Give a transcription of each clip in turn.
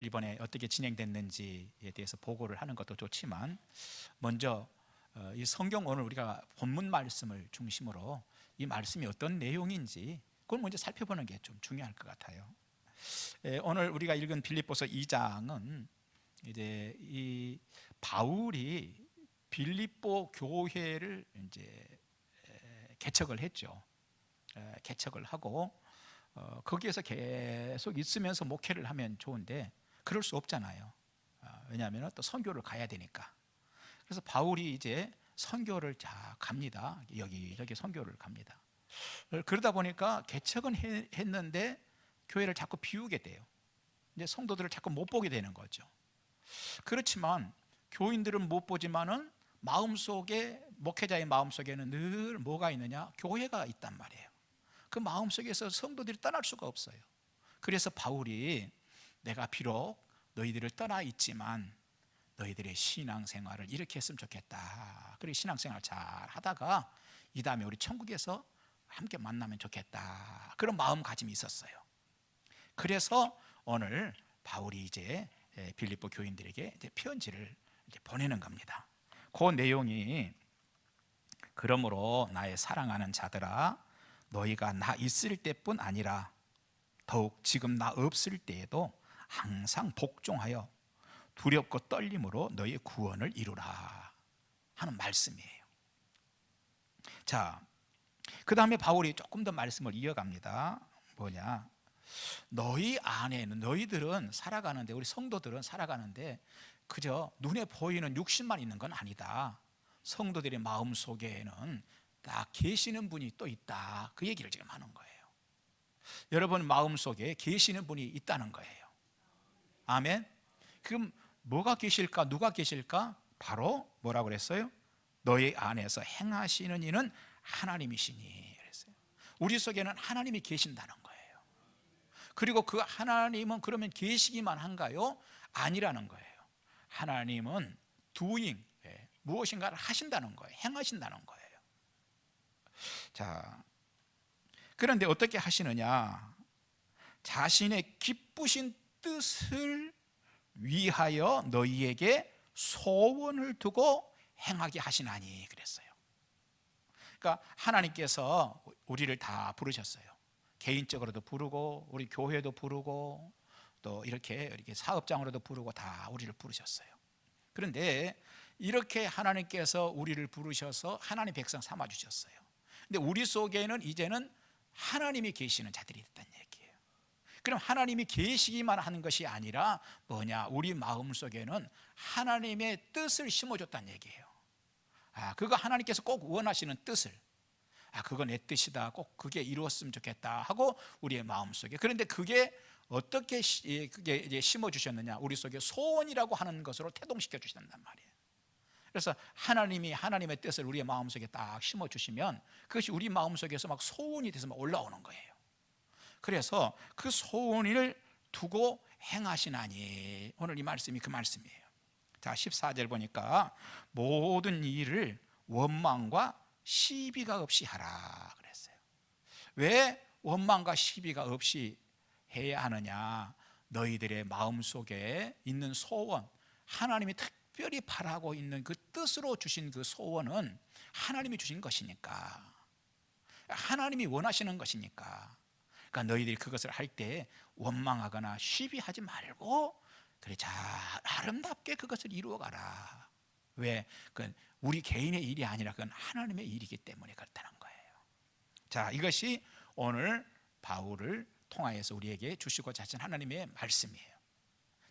이번에 어떻게 진행됐는지에 대해서 보고를 하는 것도 좋지만 먼저 이 성경 오늘 우리가 본문 말씀을 중심으로 이 말씀이 어떤 내용인지 그걸 먼저 살펴보는 게 좀 중요할 것 같아요. 오늘 우리가 읽은 빌립보서 2장은 이제 이 바울이 빌립보 교회를 이제 개척을 했죠. 개척을 하고 거기에서 계속 있으면서 목회를 하면 좋은데 그럴 수 없잖아요. 왜냐하면 또 선교를 가야 되니까. 그래서 바울이 이제 선교를 갑니다. 여기 선교를 갑니다. 그러다 보니까 개척은 했는데 교회를 자꾸 비우게 돼요. 이제 성도들을 자꾸 못 보게 되는 거죠. 그렇지만 교인들은 못 보지만은 마음속에, 목회자의 마음속에는 늘 뭐가 있느냐? 교회가 있단 말이에요. 그 마음속에서 성도들이 떠날 수가 없어요. 그래서 바울이 내가 비록 너희들을 떠나 있지만 너희들의 신앙생활을 이렇게 했으면 좋겠다. 그리고 신앙생활 잘 하다가 이 다음에 우리 천국에서 함께 만나면 좋겠다. 그런 마음가짐이 있었어요. 그래서 오늘 바울이 이제 빌립보 교인들에게 이제 편지를 이제 보내는 겁니다. 그 내용이 그러므로 나의 사랑하는 자들아 너희가 나 있을 때뿐 아니라 더욱 지금 나 없을 때에도 항상 복종하여 두렵고 떨림으로 너희의 구원을 이루라 하는 말씀이에요. 자, 그 다음에 바울이 조금 더 말씀을 이어갑니다. 뭐냐? 너희 안에는, 너희들은 살아가는데, 우리 성도들은 살아가는데 그저 눈에 보이는 육신만 있는 건 아니다. 성도들의 마음 속에는 딱 계시는 분이 또 있다. 그 얘기를 지금 하는 거예요. 여러분 마음 속에 계시는 분이 있다는 거예요. 아멘. 그럼 뭐가 계실까? 누가 계실까? 바로 뭐라고 그랬어요? 너희 안에서 행하시는 이는 하나님이시니 그랬어요. 우리 속에는 하나님이 계신다는 거예요. 그리고 그 하나님은 그러면 계시기만 한가요? 아니라는 거예요. 하나님은 doing, 무엇인가를 하신다는 거예요. 행하신다는 거예요. 자, 그런데 어떻게 하시느냐? 자신의 기쁘신 뜻을 위하여 너희에게 소원을 두고 행하게 하시나니 그랬어요. 그러니까 하나님께서 우리를 다 부르셨어요. 개인적으로도 부르고 우리 교회도 부르고 또 이렇게 사업장으로도 부르고 다 우리를 부르셨어요. 그런데 이렇게 하나님께서 우리를 부르셔서 하나님 백성 삼아 주셨어요. 근데 우리 속에는 이제는 하나님이 계시는 자들이 있다는 얘기예요. 그럼 하나님이 계시기만 하는 것이 아니라 뭐냐? 우리 마음속에는 하나님의 뜻을 심어줬다는 얘기예요. 그거 하나님께서 꼭 원하시는 뜻을, 그거 내 뜻이다, 꼭 그게 이루었으면 좋겠다 하고 우리의 마음속에. 그런데 그게 어떻게 그게 이제 심어주셨느냐? 우리 속에 소원이라고 하는 것으로 태동시켜 주신단 말이에요. 그래서 하나님이 하나님의 뜻을 우리의 마음속에 딱 심어주시면 그것이 우리 마음속에서 막 소원이 돼서 막 올라오는 거예요. 그래서 그 소원을 두고 행하시나니, 오늘 이 말씀이 그 말씀이에요. 자, 14절 보니까 모든 일을 원망과 시비가 없이 하라 그랬어요. 왜 원망과 시비가 없이 해야 하느냐? 너희들의 마음속에 있는 소원, 하나님이 특별히 바라고 있는 그 뜻으로 주신 그 소원은 하나님이 주신 것이니까, 하나님이 원하시는 것이니까, 그러니까 너희들이 그것을 할 때 원망하거나 시비하지 말고 그래 잘 아름답게 그것을 이루어가라. 왜? 그건 우리 개인의 일이 아니라 그건 하나님의 일이기 때문에 그렇다는 거예요. 자, 이것이 오늘 바울을 통하여서 우리에게 주시고자 하신 하나님의 말씀이에요.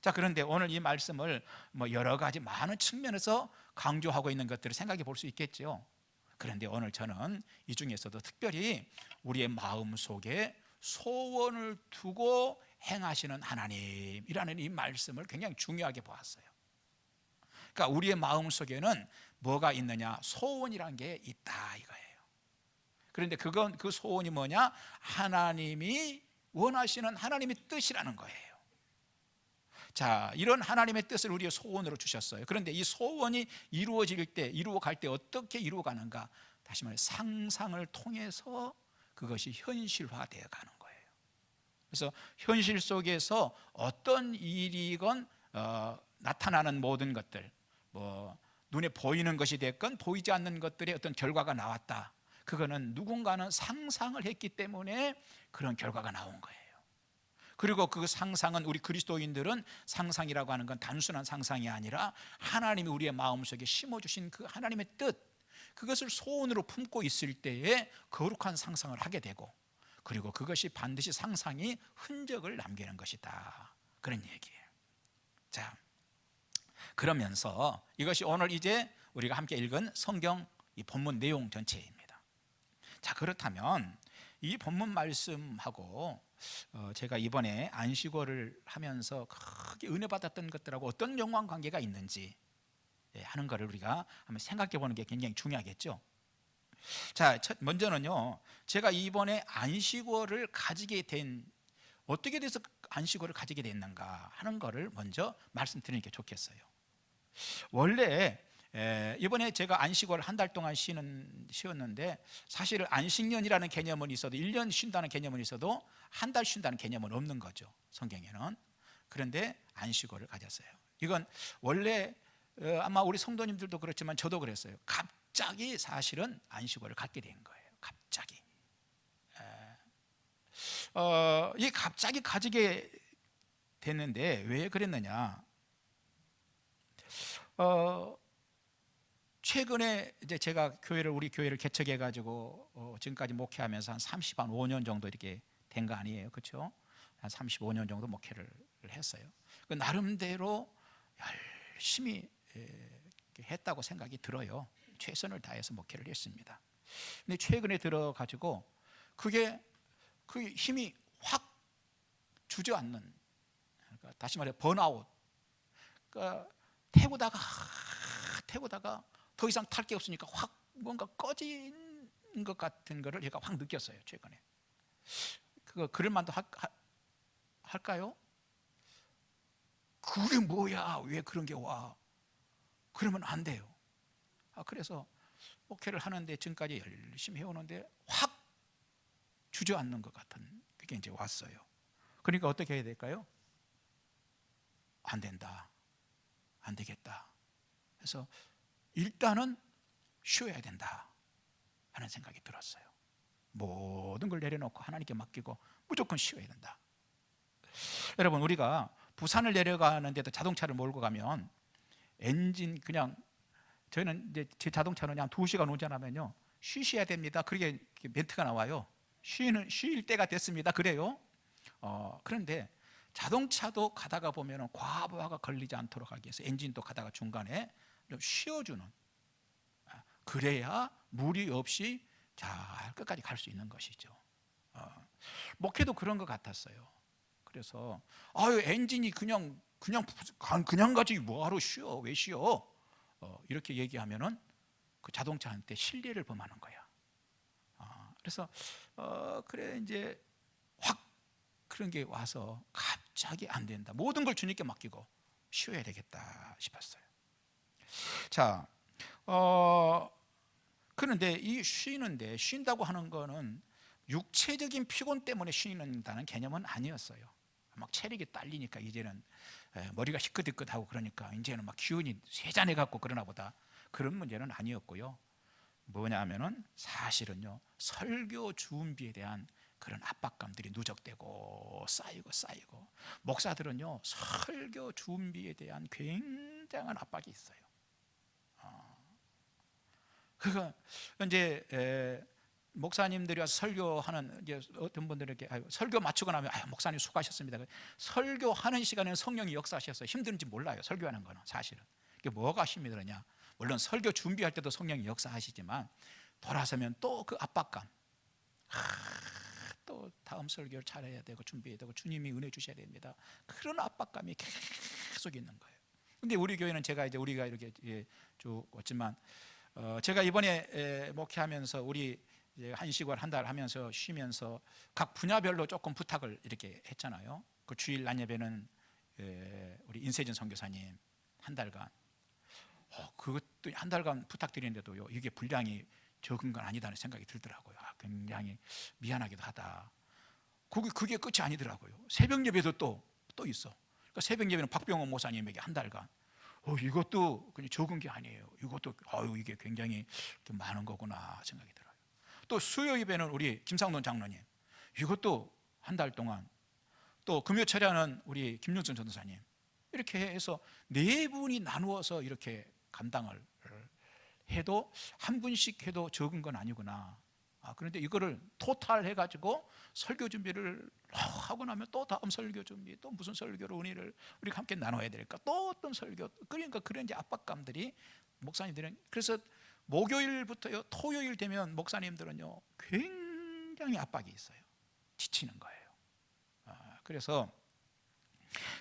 자, 그런데 오늘 이 말씀을 여러 가지 많은 측면에서 강조하고 있는 것들을 생각해 볼 수 있겠죠. 그런데 오늘 저는 이 중에서도 특별히 우리의 마음 속에 소원을 두고 행하시는 하나님이라는 이 말씀을 굉장히 중요하게 보았어요. 그러니까 우리의 마음 속에는 뭐가 있느냐? 소원이란 게 있다 이거예요. 그런데 그건, 그 소원이 뭐냐? 하나님이 원하시는 하나님의 뜻이라는 거예요. 자, 이런 하나님의 뜻을 우리의 소원으로 주셨어요. 그런데 이 소원이 이루어질 때, 이루어갈 때 어떻게 이루어가는가? 다시 말해 상상을 통해서 그것이 현실화되어 가는 거예요. 그래서 현실 속에서 어떤 일이건 나타나는 모든 것들, 뭐 눈에 보이는 것이 됐건 보이지 않는 것들의 어떤 결과가 나왔다. 그거는 누군가는 상상을 했기 때문에 그런 결과가 나온 거예요. 그리고 그 상상은, 우리 그리스도인들은 상상이라고 하는 건 단순한 상상이 아니라 하나님이 우리의 마음속에 심어주신 그 하나님의 뜻, 그것을 소원으로 품고 있을 때에 거룩한 상상을 하게 되고, 그리고 그것이 반드시 상상이 흔적을 남기는 것이다, 그런 얘기예요. 자, 그러면서 이것이 오늘 이제 우리가 함께 읽은 성경 이 본문 내용 전체입니다. 자, 그렇다면 이 본문 말씀하고 제가 이번에 안식월을 하면서 크게 은혜 받았던 것들하고 어떤 연관 관계가 있는지 하는 것을 우리가 한번 생각해 보는 게 굉장히 중요하겠죠. 자, 먼저는요, 제가 이번에 안식월을 가지게 된, 어떻게 돼서 안식월을 가지게 됐는가 하는 것을 먼저 말씀드리는 게 좋겠어요. 원래 이번에 제가 안식월 한 달 동안 쉬었는데, 사실 안식년이라는 개념은 있어도, 1년 쉰다는 개념은 있어도 한 달 쉰다는 개념은 없는 거죠, 성경에는. 그런데 안식월을 가졌어요. 이건 원래 아마 우리 성도님들도 그렇지만 저도 그랬어요. 갑자기 사실은 안식월을 갖게 된 거예요. 갑자기. 이 갑자기 가지게 됐는데 왜 그랬느냐? 최근에 이제 제가 우리 교회를 개척해 가지고 지금까지 목회하면서 한 35년 정도 이렇게 된 거 아니에요, 그렇죠? 한 35년 정도 목회를 했어요. 그 나름대로 열심히 했다고 생각이 들어요. 최선을 다해서 목회를 했습니다. 근데 최근에 들어 가지고 그게 그 힘이 확 주저앉는, 그러니까 다시 말해 번아웃. 그러니까 태우다가 더 이상 탈 게 없으니까 확 뭔가 꺼진 것 같은 거를 제가 확 느꼈어요, 최근에. 그거 그럴 만도 할까요? 그게 뭐야? 왜 그런 게 와? 그러면 안 돼요. 그래서 목회를 하는데 지금까지 열심히 해오는데 확 주저앉는 것 같은 그게 이제 왔어요. 그러니까 어떻게 해야 될까요? 안 된다, 안 되겠다. 그래서 일단은 쉬어야 된다 하는 생각이 들었어요. 모든 걸 내려놓고 하나님께 맡기고 무조건 쉬어야 된다. 여러분, 우리가 부산을 내려가는데도 자동차를 몰고 가면 엔진 그냥, 저희는 이제 제 자동차는 그냥 2시간 운전하면요 쉬셔야 됩니다, 그렇게 멘트가 나와요. 쉴 때가 됐습니다, 그래요. 그런데 자동차도 가다가 보면 과부하가 걸리지 않도록 하기 위해서 엔진도 가다가 중간에 좀 쉬어주는, 그래야 무리 없이 잘 끝까지 갈 수 있는 것이죠. 목회도 그런 것 같았어요. 그래서 엔진이 그냥 가지 뭐하러 쉬어, 왜 쉬어, 이렇게 얘기하면은 그 자동차한테 신뢰를 범하는 거야. 그래서 그래 이제 확 그런 게 와서 갑자기 안 된다, 모든 걸 주님께 맡기고 쉬어야 되겠다 싶었어요. 자, 그런데 이 쉰다고 하는 거는 육체적인 피곤 때문에 쉬는다는 개념은 아니었어요. 막 체력이 딸리니까 이제는 머리가 희끗희끗하고 그러니까 이제는 막 기운이 쇠잔해 갖고 그러나 보다, 그런 문제는 아니었고요. 뭐냐 하면은 사실은요, 설교 준비에 대한 그런 압박감들이 누적되고 쌓이고 목사들은요 설교 준비에 대한 굉장한 압박이 있어요. 그거 이제 목사님들이 와서 설교하는, 이제 어떤 분들에게 설교 마치고 나면 목사님 수고하셨습니다. 설교하는 시간에는 성령이 역사하셔서 힘든지 몰라요. 설교하는 거는 사실은 이게 뭐가 힘이 드느냐, 물론 설교 준비할 때도 성령이 역사하시지만 돌아서면 또 그 압박감, 또 다음 설교를 잘해야 되고 준비해야 되고 주님이 은혜 주셔야 됩니다, 그런 압박감이 계속 있는 거예요. 근데 우리 교회는 우리가 이렇게 쭉 왔지만 제가 이번에 목회하면서 우리 안식월 한 달 하면서 쉬면서 각 분야별로 조금 부탁을 이렇게 했잖아요. 그 주일 낮 예배는 우리 인세진 선교사님 한 달간, 그것도 한 달간 부탁드리는데도요 이게 분량이 적은 건 아니다는 생각이 들더라고요. 굉장히 미안하기도 하다. 그게 끝이 아니더라고요. 새벽 예배도 또 있어. 그러니까 새벽 예배는 박병원 목사님에게 한 달간. 이것도 그냥 적은 게 아니에요. 이것도 이게 굉장히 좀 많은 거구나 생각이 들어요. 또 수요 예배는 우리 김상돈 장로님, 이것도 한 달 동안. 또 금요 철야는 우리 김윤선 전도사님. 이렇게 해서 네 분이 나누어서 이렇게 감당을 해도 한 분씩 해도 적은 건 아니구나. 그런데 이거를 토탈 해가지고 설교 준비를 하고 나면 또 다음 설교 준비, 또 무슨 설교로 은혜를 우리가 함께 나눠야 될까, 또 어떤 설교. 그러니까 그런 이제 압박감들이 목사님들은, 그래서 목요일부터요 토요일 되면 목사님들은요 굉장히 압박이 있어요. 지치는 거예요. 그래서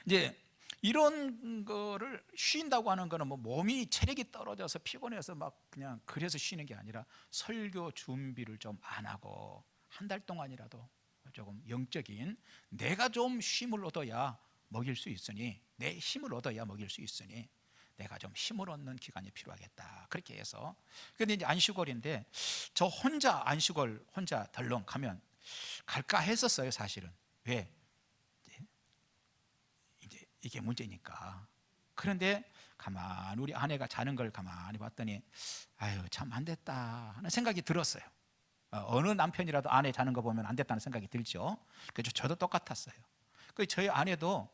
이제 이런 거를 쉰다고 하는 거는 뭐 몸이 체력이 떨어져서 피곤해서 막 그냥 그래서 쉬는 게 아니라 설교 준비를 좀 안 하고 한 달 동안이라도 조금 영적인 내가 좀 쉼을 얻어야 먹일 수 있으니, 내 힘을 얻어야 먹일 수 있으니 내가 좀 힘을 얻는 기간이 필요하겠다. 그렇게 해서. 근데 이제 안식월인데 저 혼자 안식월 혼자 덜렁 가면 갈까 했었어요 사실은. 왜? 이제 이게 문제니까. 그런데 가만히 우리 아내가 자는 걸 가만히 봤더니 아유 참 안 됐다 하는 생각이 들었어요. 어느 남편이라도 아내 자는 거 보면 안 됐다는 생각이 들죠. 그래서 저도 똑같았어요. 그 저희 아내도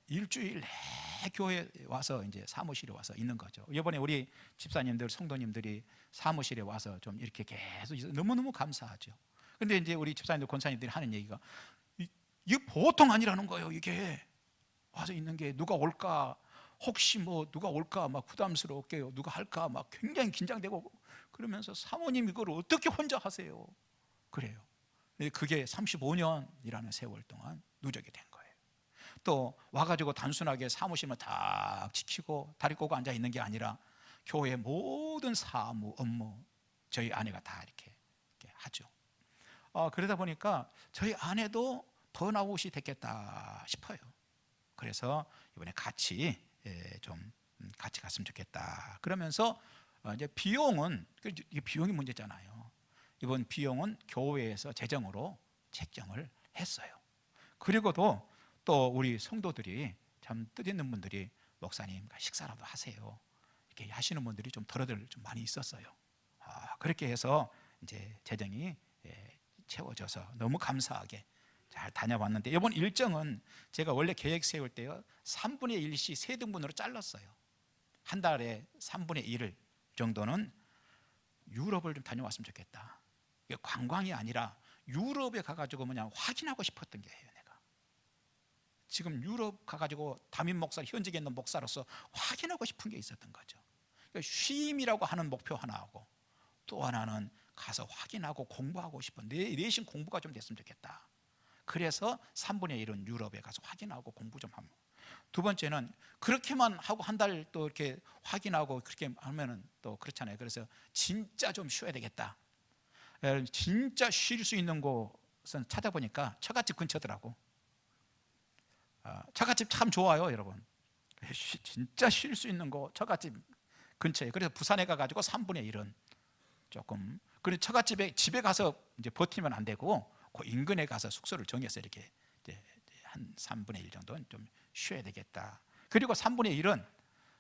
일주일 내 교회 와서 이제 사무실에 와서 있는 거죠. 이번에 우리 집사님들 성도님들이 사무실에 와서 좀 이렇게 계속 너무너무 감사하죠. 근데 이제 우리 집사님들 권사님들이 하는 얘기가 이게 보통 아니라는 거예요. 이게 와서 있는 게 누가 올까, 혹시 뭐 누가 올까 막 부담스럽게 누가 할까 막 굉장히 긴장되고 그러면서 사모님 이걸 어떻게 혼자 하세요? 그래요. 근데 그게 35년이라는 세월 동안 누적이 된 거예요. 또 와가지고 단순하게 사무실만 딱 지키고 다리 꼬고 앉아 있는 게 아니라 교회 모든 사무 업무 저희 아내가 다 이렇게 하죠. 그러다 보니까 저희 아내도 번아웃이 됐겠다 싶어요. 그래서 이번에 같이 좀 같이 갔으면 좋겠다. 그러면서 이제 비용은, 이게 비용이 문제잖아요. 이번 비용은 교회에서 재정으로 책정을 했어요. 그리고도 또 우리 성도들이 참 뜻있는 분들이 목사님 식사라도 하세요 이렇게 하시는 분들이 좀 덜어들 좀 많이 있었어요. 그렇게 해서 이제 재정이 채워져서 너무 감사하게 잘 다녀왔는데, 이번 일정은 제가 원래 계획 세울 때요 3분의 1씩 세 등분으로 잘랐어요. 한 달에 3분의 1을 정도는 유럽을 좀 다녀왔으면 좋겠다. 이게 관광이 아니라 유럽에 가가지고 그냥 확인하고 싶었던 게예요. 내가 지금 유럽 가가지고 담임 목사, 현직에 있는 목사로서 확인하고 싶은 게 있었던 거죠. 그러니까 쉼이라고 하는 목표 하나하고 또 하나는 가서 확인하고 공부하고 싶은 내신 공부가 좀 됐으면 좋겠다. 그래서 3분의 1은 유럽에 가서 확인하고 공부 좀 하면, 두 번째는 그렇게만 하고 한 달 또 이렇게 확인하고 그렇게 하면은 또 그렇잖아요. 그래서 진짜 좀 쉬어야 되겠다. 진짜 쉴 수 있는 곳은 찾아보니까 처갓집 근처더라고. 처갓집 참 좋아요, 여러분. 진짜 쉴 수 있는 곳 처갓집 근처에. 그래서 부산에 가가지고 3분의 1은 조금, 그리고 처갓집에 집에 가서 이제 버티면 안 되고 그 인근에 가서 숙소를 정해서 이렇게 한 3분의 1 정도는 좀 쉬어야 되겠다. 그리고 3분의 1은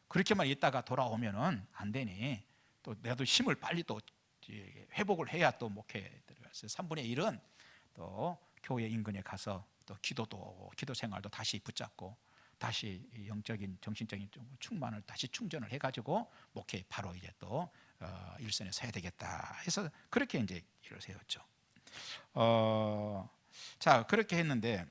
그렇게만 있다가 돌아오면은 안 되니 또 내가 힘을 빨리 또 회복을 해야 또 목회에 들어가서 3분의 1은 또 교회 인근에 가서 또 기도 생활도 다시 붙잡고 다시 영적인 정신적인 충만을 다시 충전을 해가지고 목회 바로 이제 또 일선에 서야 되겠다 해서 그렇게 이제 일을 세웠죠. 자 그렇게 했는데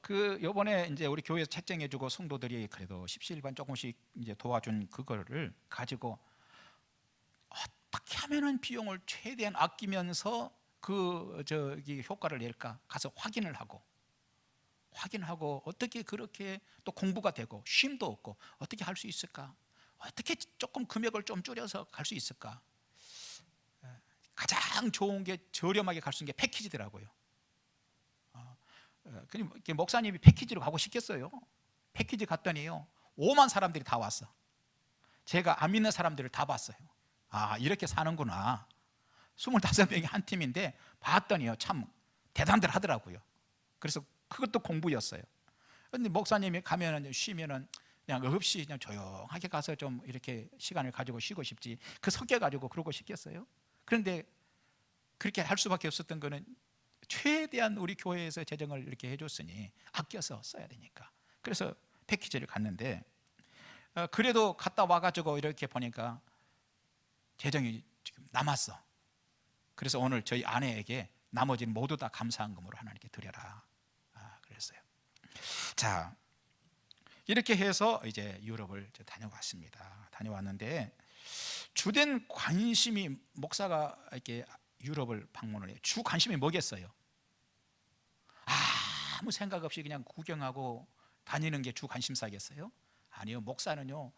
그 요번에 이제 우리 교회에서 채정해주고 성도들이 그래도 십시일반 조금씩 이제 도와준 그거를 가지고 어떻게 하면은 비용을 최대한 아끼면서 저기 효과를 낼까 가서 확인하고 어떻게 그렇게 또 공부가 되고 쉼도 없고 어떻게 할 수 있을까, 어떻게 조금 금액을 좀 줄여서 갈 수 있을까. 가장 좋은 게 저렴하게 갈 수 있는 게 패키지더라고요. 목사님이 패키지로 가고 싶겠어요? 패키지 갔더니요 5만 사람들이 다 왔어. 제가 안 믿는 사람들을 다 봤어요. 이렇게 사는구나. 25명이 한 팀인데 봤더니요 참 대단들 하더라고요. 그래서 그것도 공부였어요. 근데 목사님이 가면은 쉬면은 그냥 없이 그냥 조용하게 가서 좀 이렇게 시간을 가지고 쉬고 싶지, 그 섞여 가지고 그러고 싶겠어요? 그런데 그렇게 할 수밖에 없었던 거는 최대한 우리 교회에서 재정을 이렇게 해줬으니 아껴서 써야 되니까. 그래서 패키지를 갔는데 그래도 갔다 와가지고 이렇게 보니까 재정이 지금 남았어. 그래서 오늘 저희 아내에게 나머지는 모두 다 감사한금으로 하나님께 드려라 그랬어요. 자, 이렇게 해서 이제 유럽을 다녀왔습니다. 다녀왔는데 주된 관심이, 목사가 이렇게 유럽을 방문을 해요. 주 관심이 뭐겠어요? 아무 생각 없이 그냥 구경하고 다니는 게 주 관심사겠어요? 아니요. 목사는요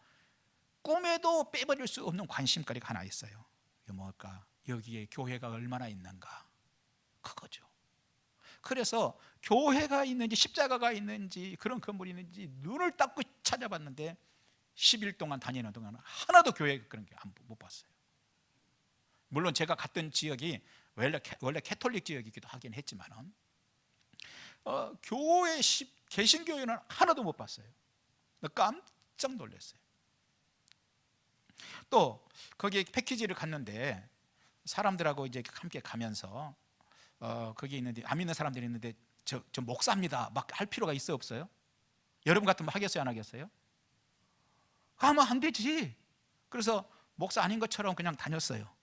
꿈에도 빼버릴 수 없는 관심거리가 하나 있어요. 이게 뭘까? 여기에 교회가 얼마나 있는가, 그거죠. 그래서 교회가 있는지 십자가가 있는지 그런 건물이 있는지 눈을 닦고 찾아봤는데 10일 동안 다니는 동안 하나도 교회 그런 게 못 봤어요. 물론 제가 갔던 지역이 원래 캐톨릭 지역이기도 하긴 했지만은 교회 개신교회는 하나도 못 봤어요. 깜짝 놀랐어요. 또 거기에 패키지를 갔는데 사람들하고 이제 함께 가면서 거기 있는데 안 믿는 사람들이 있는데 저 목사입니다 막 할 필요가 있어 없어요? 여러분 같으면 하겠어요 안 하겠어요? 하면 안 되지. 그래서 목사 아닌 것처럼 그냥 다녔어요.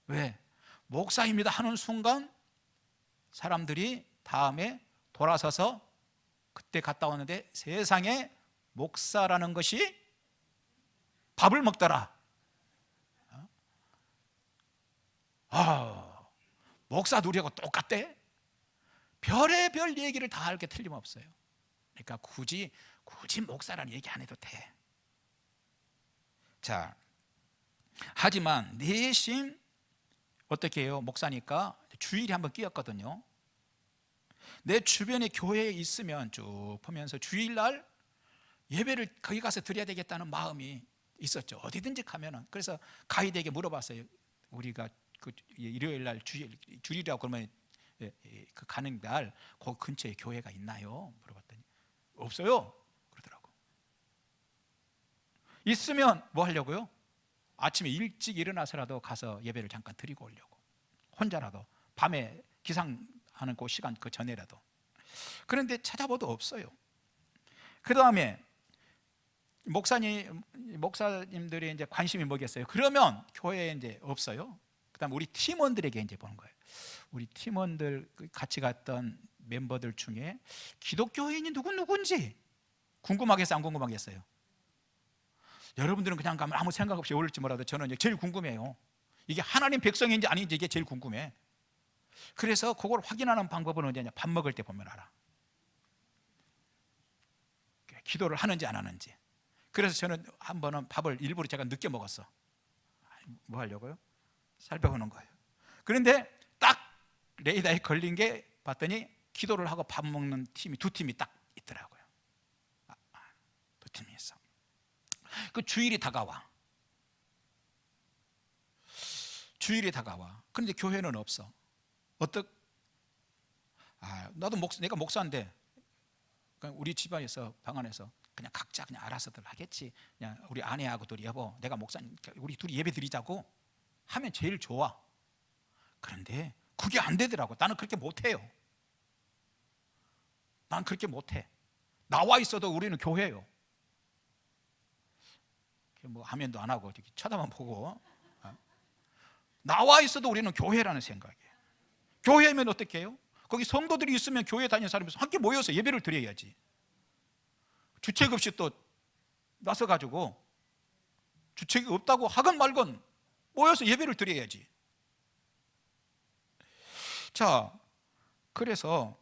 왜? 목사입니다 하는 순간 사람들이 다음에 돌아서서 그때 갔다 왔는데 세상에 목사라는 것이 밥을 먹더라. 목사 누리하고 똑같대? 별의별 얘기를 다 할 게 틀림없어요. 그러니까 굳이 목사라는 얘기 안 해도 돼. 자, 하지만 내심 어떻게 해요? 목사니까 주일에 한번 끼었거든요. 내 주변에 교회에 있으면 쭉 보면서 주일날 예배를 거기 가서 드려야 되겠다는 마음이 있었죠. 어디든지 가면은. 그래서 가이드에게 물어봤어요. 우리가 그 일요일 날 주일이라고 그러면 그 가는 날 그 근처에 교회가 있나요? 물어봤더니 없어요 그러더라고. 있으면 뭐 하려고요? 아침에 일찍 일어나서라도 가서 예배를 잠깐 드리고 오려고. 혼자라도 밤에 기상하는 그 시간 그 전에라도. 그런데 찾아봐도 없어요. 그 다음에 목사님들이 이제 관심이 뭐겠어요? 그러면 교회에 이제 없어요. 그다음 우리 팀원들에게 이제 보는 거예요. 우리 팀원들 같이 갔던 멤버들 중에 기독교인이 누군지 궁금하겠어요? 안 궁금하겠어요? 여러분들은 그냥 가면 아무 생각 없이 올릴지 몰라도 저는 이제 제일 궁금해요. 이게 하나님 백성인지 아닌지 이게 제일 궁금해. 그래서 그걸 확인하는 방법은 언제냐? 밥 먹을 때 보면 알아. 기도를 하는지 안 하는지. 그래서 저는 한 번은 밥을 일부러 제가 늦게 먹었어. 뭐 하려고요? 살펴보는 거예요. 그런데 딱 레이더에 걸린 게 봤더니 기도를 하고 밥 먹는 팀이 두 팀이 딱 있더라고요. 두 팀이 있어. 그 주일이 다가와. 그런데 교회는 없어. 나도 내가 목사인데 우리 집안에서 방 안에서 그냥 각자 그냥 알아서들 하겠지. 그냥 우리 아내하고 둘이 여보 내가 목사님 우리 둘이 예배 드리자고 하면 제일 좋아. 그런데 그게 안 되더라고. 나는 그렇게 못해요. 난 그렇게 못해. 나와 있어도 우리는 교회예요. 뭐 화면도 안 하고 쳐다만 보고 나와 있어도 우리는 교회라는 생각이에요. 교회면 어떻게 해요? 거기 성도들이 있으면 교회 다니는 사람이 함께 모여서 예배를 드려야지. 주책 없이 또 나서가지고 주책이 없다고 하건 말건 모여서 예배를 드려야지. 자, 그래서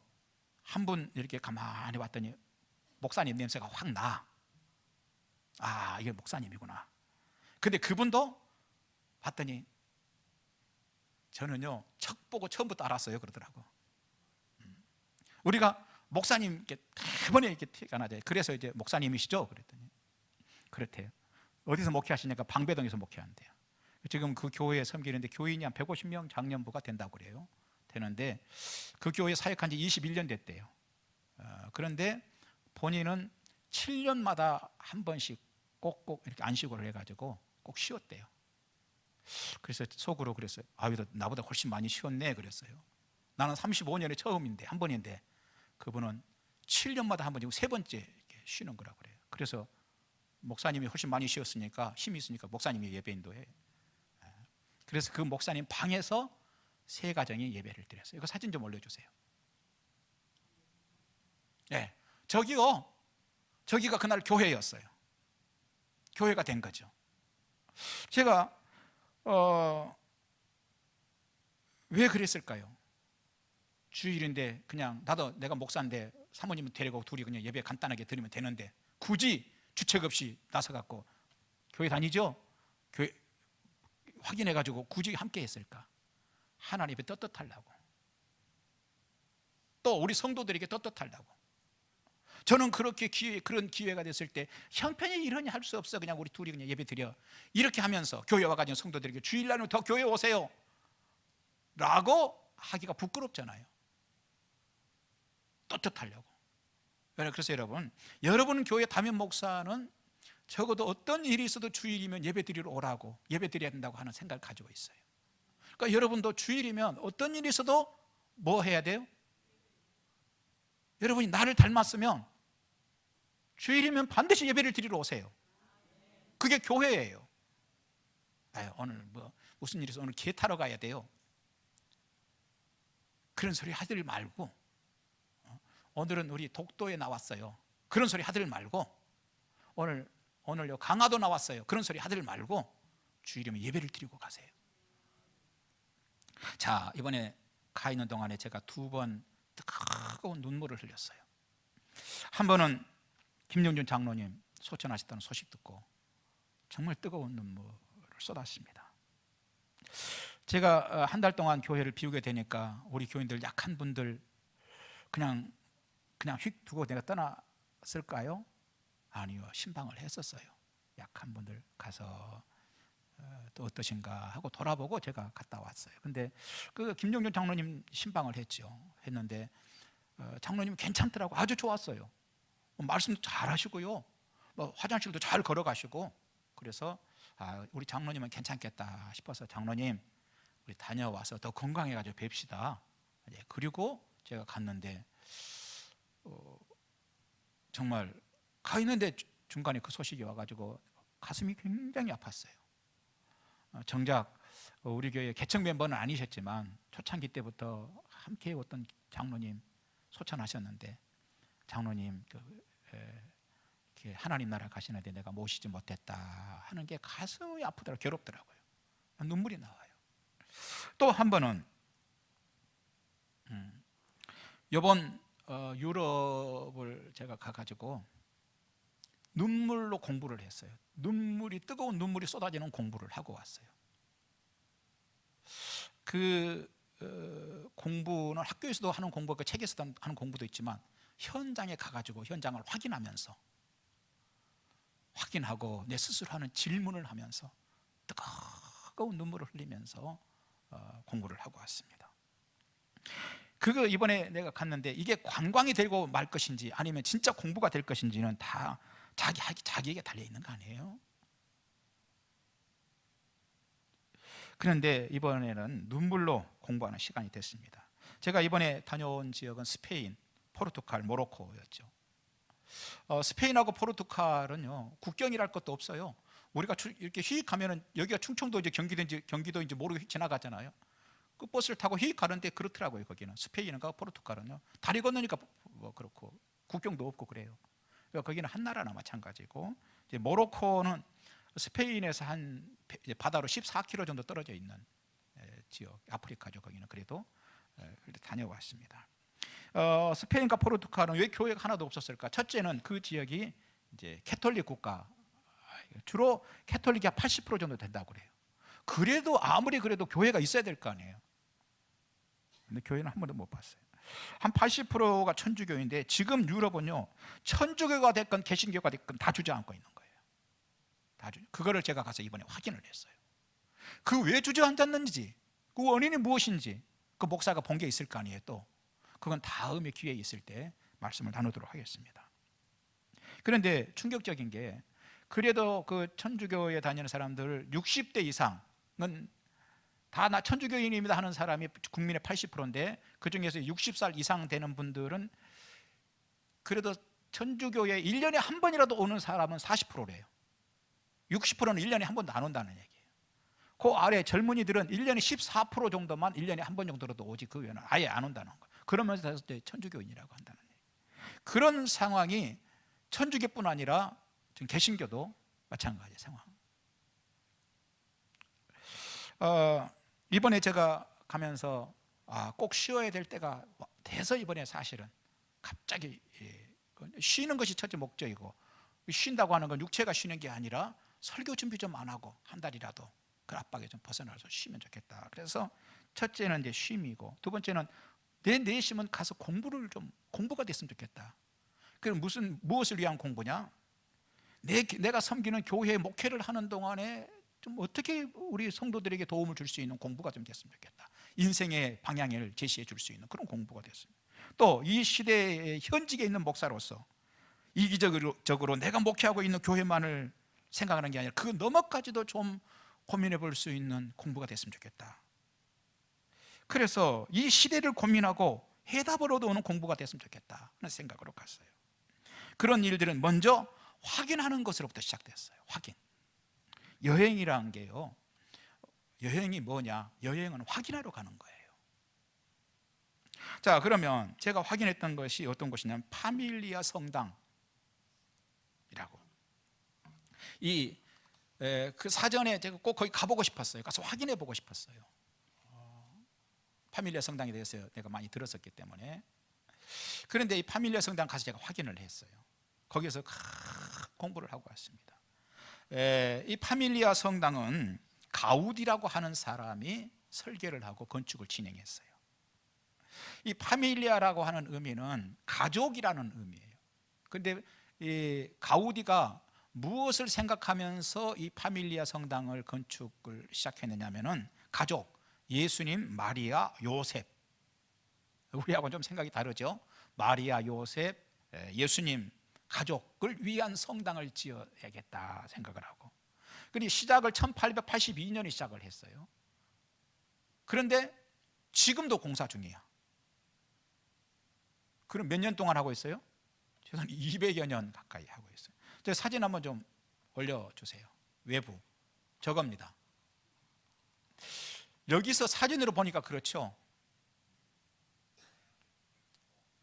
한 분 이렇게 가만히 봤더니 목사님 냄새가 확 나. 이게 목사님이구나. 근데 그분도 봤더니 저는요 척 보고 처음부터 알았어요 그러더라고. 우리가 목사님 대번에 이렇게 티가 나죠. 그래서 이제 목사님이시죠? 그랬더니 그렇대요. 어디서 목회하시니까 방배동에서 목회한대요. 지금 그 교회에 섬기는데 교인이 한 150명 장년부가 된다고 그래요. 되는데 그 교회 사역한 지 21년 됐대요. 그런데 본인은 7년마다 한 번씩 꼭꼭 이렇게 안식을 해가지고 꼭 쉬었대요. 그래서 속으로 그랬어요. 나보다 훨씬 많이 쉬었네 그랬어요. 나는 35년에 처음인데 한 번인데 그분은 7년마다 한 번이고 세 번째 이렇게 쉬는 거라 그래요. 그래서 목사님이 훨씬 많이 쉬었으니까 힘이 있으니까 목사님이 예배 인도해. 그래서 그 목사님 방에서 세 가정이 예배를 드렸어요. 이거 사진 좀 올려주세요. 네, 저기가 그날 교회였어요. 교회가 된 거죠. 제가 왜 그랬을까요? 주일인데 그냥 내가 목사인데 사모님은 데리고 둘이 그냥 예배 간단하게 드리면 되는데 굳이 주책 없이 나서갖고 교회 다니죠? 교회 확인해가지고 굳이 함께 했을까? 하나님이 떳떳하려고, 또 우리 성도들에게 떳떳하려고. 저는 그런 기회가 됐을 때 형편이 이러니 할 수 없어, 그냥 우리 둘이 그냥 예배 드려, 이렇게 하면서 교회 와가지고 성도들에게 주일날은 더 교회 오세요 라고 하기가 부끄럽잖아요. 떳떳하려고. 그래서 여러분 교회 담임 목사는 적어도 어떤 일이 있어도 주일이면 예배 드리러 오라고, 예배 드려야 된다고 하는 생각을 가지고 있어요. 그러니까 여러분도 주일이면 어떤 일이 있어도 뭐 해야 돼요? 여러분이 나를 닮았으면 주일이면 반드시 예배를 드리러 오세요. 그게 교회예요. 오늘 무슨 일이 있어, 오늘 개 타러 가야 돼요, 그런 소리 하들 말고, 오늘은 우리 독도에 나왔어요, 그런 소리 하들 말고, 오늘요 강화도 나왔어요, 그런 소리 하들 말고 주일이면 예배를 드리고 가세요. 자, 이번에 가 있는 동안에 제가 2번 뜨거운 눈물을 흘렸어요. 한 번은 김영준 장로님 소천하셨다는 소식 듣고 정말 뜨거운 눈물을 쏟았습니다. 제가 한 달 동안 교회를 비우게 되니까 우리 교인들 약한 분들 그냥 휙 두고 내가 떠났을까요? 아니요, 신방을 했었어요. 약한 분들 가서 또 어떠신가 하고 돌아보고 제가 갔다 왔어요. 근데 그 김정준 장로님 신방을 했는데 장로님 괜찮더라고. 아주 좋았어요. 말씀도 잘 하시고요, 화장실도 잘 걸어가시고. 그래서 우리 장로님은 괜찮겠다 싶어서 장로님 우리 다녀와서 더 건강해가지고 뵙시다. 그리고 제가 갔는데 정말 가 있는데 중간에 그 소식이 와가지고 가슴이 굉장히 아팠어요. 정작 우리 교회 개척 멤버는 아니셨지만 초창기 때부터 함께 해왔던 장로님 소천하셨는데, 장로님 이렇게 하나님 나라 가시는데 내가 모시지 못했다 하는 게 가슴이 아프더라고요. 괴롭더라고요. 눈물이 나와요. 또 한 번은 이번 유럽을 제가 가가지고 눈물로 공부를 했어요. 뜨거운 눈물이 쏟아지는 공부를 하고 왔어요. 그 공부는 학교에서도 하는 공부가 책에서도 하는 공부도 있지만 현장에 가가지고 현장을 확인하고 내 스스로 하는 질문을 하면서 뜨거운 눈물을 흘리면서 공부를 하고 왔습니다. 그거 이번에 내가 갔는데 이게 관광이 되고 말 것인지 아니면 진짜 공부가 될 것인지는 다 자기에게 달려있는 거 아니에요? 그런데 이번에는 눈물로 공부하는 시간이 됐습니다. 제가 이번에 다녀온 지역은 스페인, 포르투갈, 모로코였죠. 스페인하고 포르투갈은요 국경이랄 것도 없어요. 우리가 이렇게 휙 가면은 여기가 충청도인지 경기도인지 모르고 휙 지나가잖아요. 그 버스를 타고 휙 가는데 그렇더라고요. 거기는 스페인과 포르투갈은요 다리 건너니까 뭐 그렇고 국경도 없고 그래요. 그러니까 거기는 한 나라나 마찬가지고, 이제 모로코는 스페인에서 이제 바다로 14km 정도 떨어져 있는 지역, 아프리카죠. 거기는 그래도 다녀왔습니다. 스페인과 포르투갈은 왜 교회가 하나도 없었을까? 첫째는 그 지역이 이제 캐톨릭 국가, 주로 캐톨릭이 한 80% 정도 된다고 그래요. 그래도 아무리 그래도 교회가 있어야 될 거 아니에요. 근데 교회는 한 번도 못 봤어요. 한 80%가 천주교인데 지금 유럽은요 천주교가 됐건 개신교가 됐건 다 주저앉고 있는 거예요. 그거를 제가 가서 이번에 확인을 했어요. 그 왜 주저앉았는지, 그 원인이 무엇인지 그 목사가 본 게 있을 거 아니에요. 또 그건 다음에 기회 있을 때 말씀을 나누도록 하겠습니다. 그런데 충격적인 게, 그래도 그 천주교에 다니는 사람들 60대 이상은 다 나 천주교인입니다 하는 사람이 국민의 80%인데, 그 중에서 60살 이상 되는 분들은 그래도 천주교에 1년에 한 번이라도 오는 사람은 40%래요. 60%는 1년에 한 번도 안 온다는 얘기예요. 그 아래 젊은이들은 1년에 14% 정도만 1년에 한 번 정도라도 오지, 그 외에는 아예 안 온다는 거예요. 그러면서 천주교인이라고 한다는 얘기예요. 그런 상황이 천주교뿐 아니라 지금 개신교도 마찬가지 상황. 이번에 제가 가면서 꼭 쉬어야 될 때가 돼서, 이번에 사실은 갑자기 쉬는 것이 첫째 목적이고, 쉰다고 하는 건 육체가 쉬는 게 아니라 설교 준비 좀 안 하고 한 달이라도 그 압박에 좀 벗어나서 쉬면 좋겠다. 그래서 첫째는 이제 쉼이고, 두 번째는 내 내심은 가서 공부가 됐으면 좋겠다. 그럼 무엇을 위한 공부냐? 내가 섬기는 교회 목회를 하는 동안에 좀 어떻게 우리 성도들에게 도움을 줄 수 있는 공부가 좀 됐으면 좋겠다. 인생의 방향을 제시해 줄 수 있는 그런 공부가 됐습니다. 또 이 시대에 현직에 있는 목사로서 이기적으로 내가 목회하고 있는 교회만을 생각하는 게 아니라 그 너머까지도 좀 고민해 볼 수 있는 공부가 됐으면 좋겠다. 그래서 이 시대를 고민하고 해답을 얻어오는 공부가 됐으면 좋겠다 하는 생각으로 갔어요. 그런 일들은 먼저 확인하는 것으로부터 시작됐어요. 확인. 여행이라는 게요, 여행이 뭐냐? 여행은 확인하러 가는 거예요. 자, 그러면 제가 확인했던 것이 어떤 곳이냐면 파밀리아 성당이라고, 그 사전에 제가 꼭 거기 가보고 싶었어요. 가서 확인해 보고 싶었어요. 파밀리아 성당에 대해서 내가 많이 들었었기 때문에. 그런데 이 파밀리아 성당 가서 제가 확인을 했어요. 거기서 공부를 하고 왔습니다. 이 파밀리아 성당은 가우디라고 하는 사람이 설계를 하고 건축을 진행했어요. 이 파밀리아라고 하는 의미는 가족이라는 의미예요. 그런데 이 가우디가 무엇을 생각하면서 이 파밀리아 성당을 건축을 시작했느냐면은 가족, 예수님, 마리아, 요셉. 우리하고는 좀 생각이 다르죠. 마리아, 요셉, 예수님 가족을 위한 성당을 지어야겠다 생각을 하고, 그리고 시작을 1882년에 시작을 했어요. 그런데 지금도 공사 중이야. 그럼 몇 년 동안 하고 있어요? 최소한 200여 년 가까이 하고 있어요. 저 사진 한번 좀 올려주세요. 외부 저겁니다. 여기서 사진으로 보니까 그렇죠.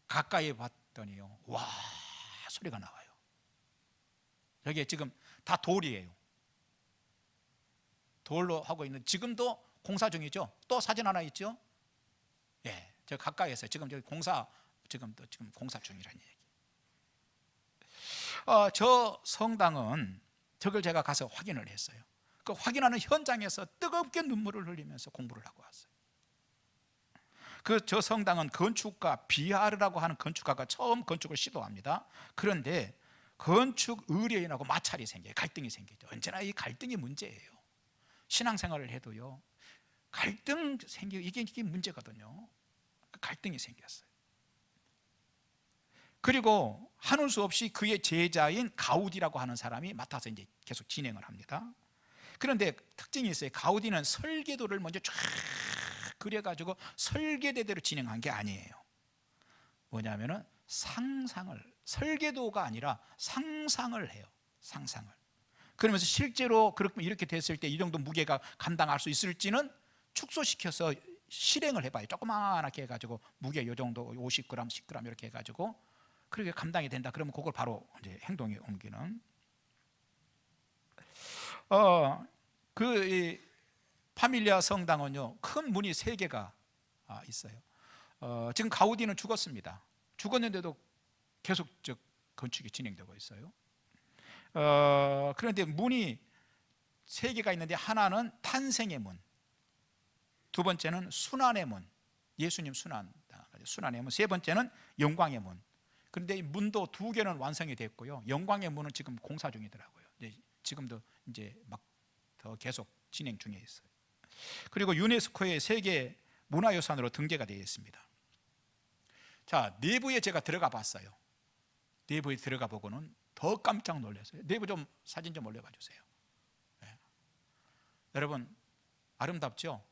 가까이 봤더니요, 와, 소리가 나와요. 여기에 지금 다 돌이에요. 돌로 하고 있는, 지금도 공사 중이죠. 또 사진 하나 있죠. 예, 저 가까이에서 지금 지금 공사 중이라는 얘기. 저 성당은, 저걸 제가 가서 확인을 했어요. 그 확인하는 현장에서 뜨겁게 눈물을 흘리면서 공부를 하고 왔어요. 저 성당은 건축가 비하르라고 하는 건축가가 처음 건축을 시도합니다. 그런데 건축 의뢰인하고 마찰이 생겨요. 갈등이 생기죠. 언제나 이 갈등이 문제예요. 신앙생활을 해도요, 갈등 생기고 이게 문제거든요. 갈등이 생겼어요. 그리고 하는 수 없이 그의 제자인 가우디라고 하는 사람이 맡아서 이제 계속 진행을 합니다. 그런데 특징이 있어요. 가우디는 설계도를 먼저 쫙 그려가지고 설계대대로 진행한 게 아니에요. 뭐냐면은 설계도가 아니라 상상을 해요. 상상을. 그러면서 실제로 이렇게 됐을 때 이 정도 무게가 감당할 수 있을지는 축소시켜서 실행을 해봐요. 조그맣게 해가지고 무게 이 정도 50g, 10g 이렇게 해가지고 그렇게 감당이 된다. 그러면 그걸 바로 이제 행동에 옮기는. 이 파밀리아 성당은요, 큰 문이 3개가 있어요. 지금 가우디는 죽었습니다. 죽었는데도 계속 건축이 진행되고 있어요. 그런데 문이 3개가 있는데, 하나는 탄생의 문, 두 번째는 순환의 문, 예수님 순환의 문, 세 번째는 영광의 문. 그런데 이 문도 2개는 완성이 됐고요, 영광의 문은 지금 공사 중이더라고요. 지금도 이제 막 더 계속 진행 중에 있어요. 그리고 유네스코의 세계 문화유산으로 등재가 되어 있습니다. 자, 내부에 제가 들어가 봤어요. 내부에 들어가 보고는 더 깜짝 놀랐어요. 내부 좀 사진 좀 올려봐 주세요. 네. 여러분, 아름답죠?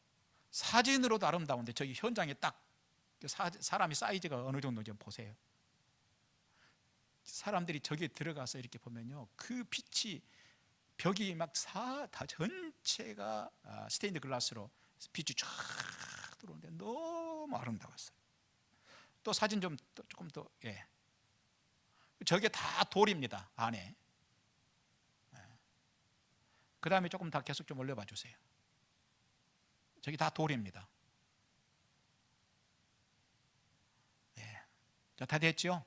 사진으로도 아름다운데 저기 현장에 딱 사람이 사이즈가 어느 정도인지 보세요. 사람들이 저기에 들어가서 이렇게 보면요, 그 빛이 벽이 막 다 전체가 스테인드 글라스로 빛이 쫙 들어오는데 너무 아름다웠어요. 또 사진 좀 조금 더, 예. 저게 다 돌입니다, 안에. 그 다음에 조금 더 계속 좀 올려봐 주세요. 저기 다 돌입니다. 예. 자, 다 됐죠?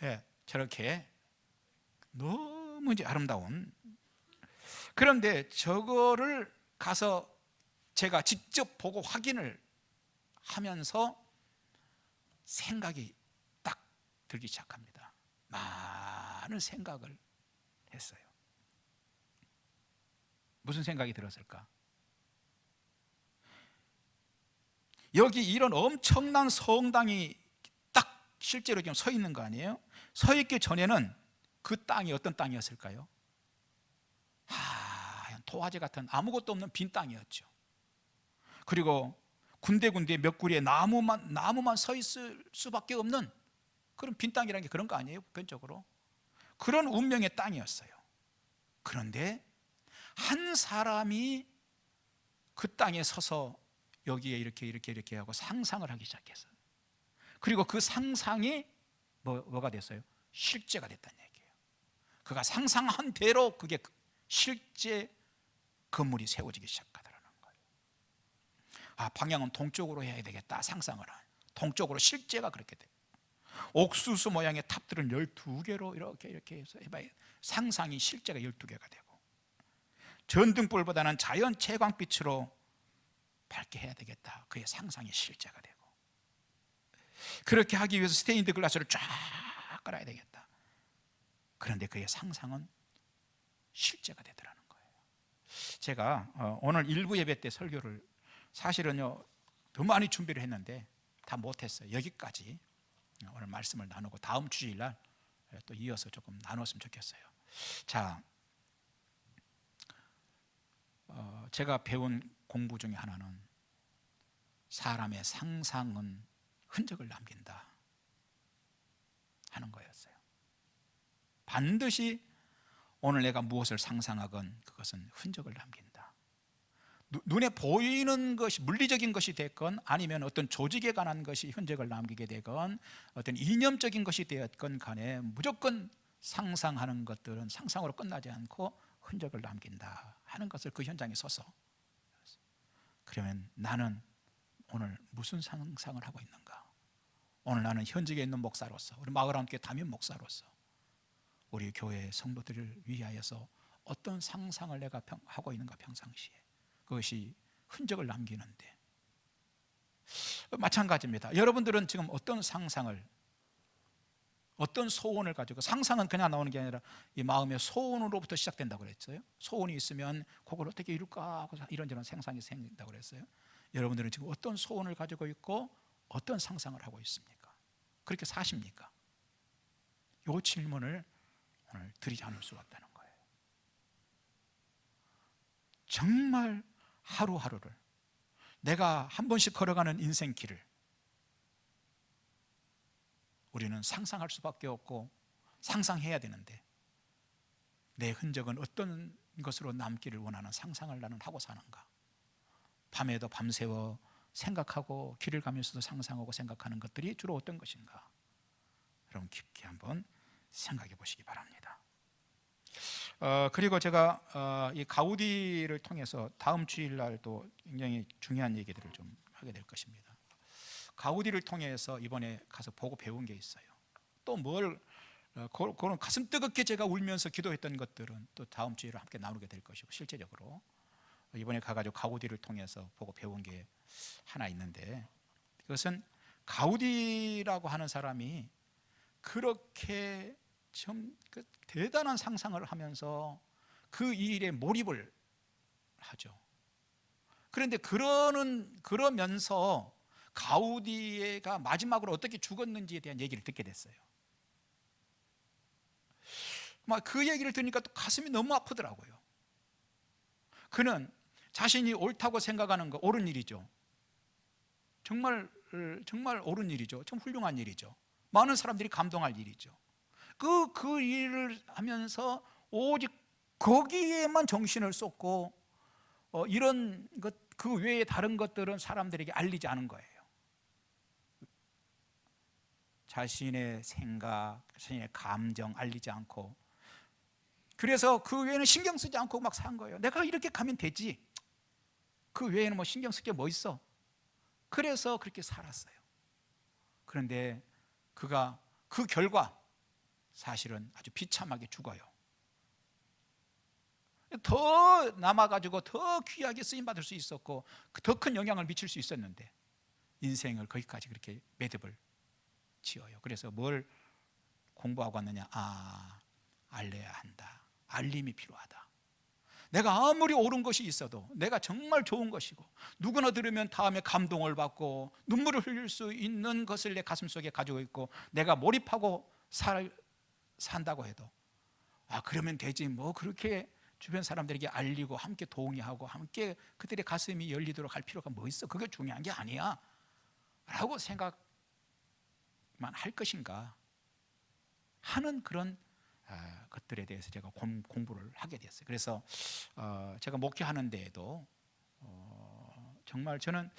예. 저렇게 너무 이제 아름다운. 그런데 저거를 가서 제가 직접 보고 확인을 하면서 생각이 딱 들기 시작합니다. 많은 생각을 했어요. 무슨 생각이 들었을까? 여기 이런 엄청난 성당이 딱 실제로 지금 서 있는 거 아니에요? 서 있기 전에는 그 땅이 어떤 땅이었을까요? 하얀 토화지 같은 아무것도 없는 빈 땅이었죠. 그리고 군데군데 몇 구리에 나무만 서 있을 수밖에 없는 그런 빈 땅이라는 게 그런 거 아니에요? 보편적으로 그런 운명의 땅이었어요. 그런데 한 사람이 그 땅에 서서 여기에 이렇게 하고 상상을 하기 시작했어요. 그리고 그 상상이 뭐가 됐어요? 실제가 됐다는 얘기예요. 그가 상상한 대로 그게 실제 건물이 세워지기 시작하더라는 거예요. 아, 방향은 동쪽으로 해야 되겠다 상상을 한. 동쪽으로 실제가 그렇게 돼요. 옥수수 모양의 탑들은 12개로 이렇게 해서 해봐요. 상상이 실제가 12개가 되고, 전등불보다는 자연 채광빛으로 밝게 해야 되겠다. 그의 상상이 실제가 되고, 그렇게 하기 위해서 스테인드 글라스를 쫙 깔아야 되겠다. 그런데 그의 상상은 실제가 되더라는 거예요. 제가 오늘 일부 예배 때 설교를 사실은요 더 많이 준비를 했는데 다 못했어요. 여기까지 오늘 말씀을 나누고 다음 주일날 또 이어서 조금 나눴으면 좋겠어요. 자, 제가 배운 공부 중에 하나는 사람의 상상은 흔적을 남긴다 하는 거였어요. 반드시 오늘 내가 무엇을 상상하건 그것은 흔적을 남긴다. 눈에 보이는 것이 물리적인 것이 됐건 아니면 어떤 조직에 관한 것이 흔적을 남기게 되건 어떤 이념적인 것이 되었건 간에 무조건 상상하는 것들은 상상으로 끝나지 않고 흔적을 남긴다 하는 것을 그 현장에 서서, 그러면 나는 오늘 무슨 상상을 하고 있는가? 오늘 나는 현직에 있는 목사로서, 우리 마을함께 담임 목사로서 우리 교회 성도들을 위하여서 어떤 상상을 내가 하고 있는가? 평상시에 그것이 흔적을 남기는데 마찬가지입니다. 여러분들은 지금 어떤 상상을, 어떤 소원을 가지고, 상상은 그냥 나오는 게 아니라 이 마음의 소원으로부터 시작된다고 그랬어요. 소원이 있으면 그걸 어떻게 이룰까 하고 이런저런 생각이 생긴다고 그랬어요. 여러분들은 지금 어떤 소원을 가지고 있고 어떤 상상을 하고 있습니까? 그렇게 사십니까? 이 질문을 오늘 드리지 않을 수가 없다는 거예요. 정말 하루하루를, 내가 한 번씩 걸어가는 인생길을 우리는 상상할 수밖에 없고 상상해야 되는데, 내 흔적은 어떤 것으로 남기를 원하는 상상을 나는 하고 사는가? 밤에도 밤새워 생각하고 길을 가면서도 상상하고 생각하는 것들이 주로 어떤 것인가? 여러분 깊게 한번 생각해 보시기 바랍니다. 그리고 제가 이 가우디를 통해서 다음 주일날도 굉장히 중요한 얘기들을 좀 하게 될 것입니다. 가우디를 통해서 이번에 가서 보고 배운 게 있어요. 또 뭘, 그런 가슴 뜨겁게 제가 울면서 기도했던 것들은 또 다음 주일에 함께 나누게 될 것이고, 실제적으로 이번에 가가지고 가우디를 통해서 보고 배운 게 하나 있는데, 그것은 가우디라고 하는 사람이 그렇게 좀 대단한 상상을 하면서 그 일에 몰입을 하죠. 그런데 그러면서 가우디가 마지막으로 어떻게 죽었는지에 대한 얘기를 듣게 됐어요. 막 그 얘기를 들으니까 또 가슴이 너무 아프더라고요. 그는 자신이 옳다고 생각하는 거 옳은 일이죠. 정말 옳은 일이죠. 참 훌륭한 일이죠. 많은 사람들이 감동할 일이죠. 그 일을 하면서 오직 거기에만 정신을 쏟고 이런 것, 그 외에 다른 것들은 사람들에게 알리지 않은 거예요. 자신의 생각, 자신의 감정 알리지 않고, 그래서 그 외에는 신경 쓰지 않고 막 산 거예요. 내가 이렇게 가면 되지, 그 외에는 뭐 신경 쓸 게 뭐 있어. 그래서 그렇게 살았어요. 그런데 그가 그 결과 사실은 아주 비참하게 죽어요. 더 남아가지고 더 귀하게 쓰임받을 수 있었고 더 큰 영향을 미칠 수 있었는데 인생을 거기까지 그렇게 매듭을 지어요. 그래서 뭘 공부하고 왔느냐? 알려야 한다. 알림이 필요하다. 내가 아무리 옳은 것이 있어도, 내가 정말 좋은 것이고 누구나 들으면 다음에 감동을 받고 눈물을 흘릴 수 있는 것을 내 가슴속에 가지고 있고 내가 몰입하고 산다고 해도 그러면 되지, 뭐 그렇게 주변 사람들에게 알리고 함께 동의하고 함께 그들의 가슴이 열리도록 할 필요가 뭐 있어? 그게 중요한 게 아니야 라고 생각만 할 것인가 하는 그런 것들에 대해서 제가 공부를 하게 됐어요. 그래서 제가 목회하는 데에도 정말 저는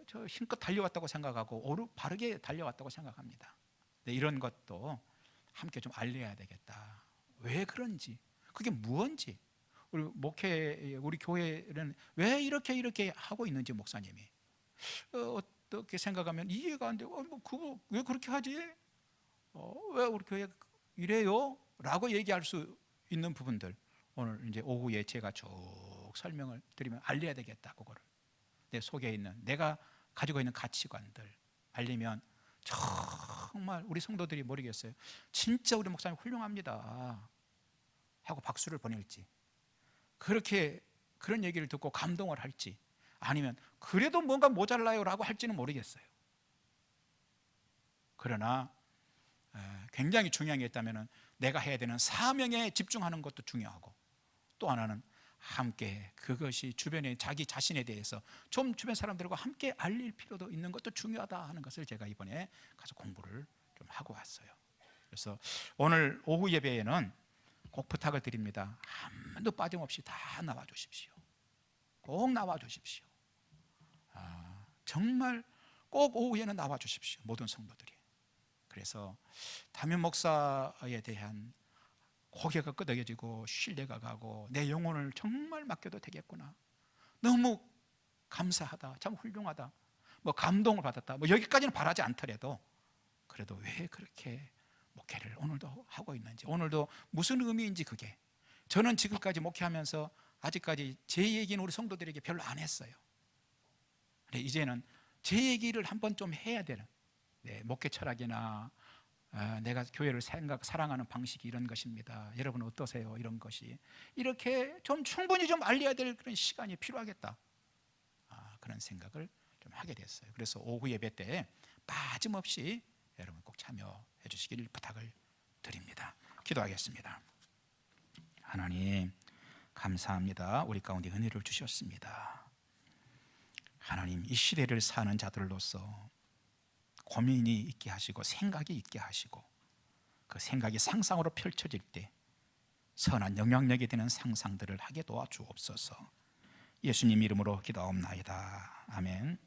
저 힘껏 달려왔다고 생각하고 바르게 달려왔다고 생각합니다. 이런 것도 함께 좀 알려야 되겠다. 왜 그런지, 그게 무엇인지, 우리 교회는 왜 이렇게 하고 있는지 목사님이 어떻게 생각하면 이해가 안 되고 그거 왜 그렇게 하지? 왜 우리 교회 이래요? 라고 얘기할 수 있는 부분들, 오늘 이제 오후에 제가 쭉 설명을 드리면 알려야 되겠다. 그거를 내 속에 있는, 내가 가지고 있는 가치관들 알리면 정말 우리 성도들이 모르겠어요, 진짜 우리 목사님 훌륭합니다 하고 박수를 보낼지, 그렇게 그런 얘기를 듣고 감동을 할지, 아니면 그래도 뭔가 모자라요 라고 할지는 모르겠어요. 그러나 굉장히 중요한 게 있다면 내가 해야 되는 사명에 집중하는 것도 중요하고, 또 하나는 함께 그것이 주변에 자기 자신에 대해서 좀 주변 사람들과 함께 알릴 필요도 있는 것도 중요하다 하는 것을 제가 이번에 가서 공부를 좀 하고 왔어요. 그래서 오늘 오후 예배에는 꼭 부탁을 드립니다. 한 번도 빠짐없이 다 나와 주십시오. 꼭 나와 주십시오. 정말 꼭 오후에는 나와 주십시오. 모든 성도들이. 그래서 담임 목사에 대한 고개가 끄덕여지고 신뢰가 가고 내 영혼을 정말 맡겨도 되겠구나, 너무 감사하다, 참 훌륭하다, 뭐 감동을 받았다, 뭐 여기까지는 바라지 않더라도 그래도 왜 그렇게 목회를 오늘도 하고 있는지, 오늘도 무슨 의미인지, 그게 저는 지금까지 목회하면서 아직까지 제 얘기는 우리 성도들에게 별로 안 했어요. 근데 이제는 제 얘기를 한번 좀 해야 되는, 목회 철학이나 내가 교회를 사랑하는 방식이 이런 것입니다, 여러분 어떠세요, 이런 것이 이렇게 좀 충분히 좀 알려야 될 그런 시간이 필요하겠다, 그런 생각을 좀 하게 됐어요. 그래서 오후 예배 때 빠짐없이 여러분 꼭 참여해 주시길 부탁을 드립니다. 기도하겠습니다. 하나님 감사합니다. 우리 가운데 은혜를 주셨습니다. 하나님, 이 시대를 사는 자들로서 고민이 있게 하시고 생각이 있게 하시고 그 생각이 상상으로 펼쳐질 때 선한 영향력이 되는 상상들을 하게 도와주옵소서. 예수님 이름으로 기도하옵나이다. 아멘.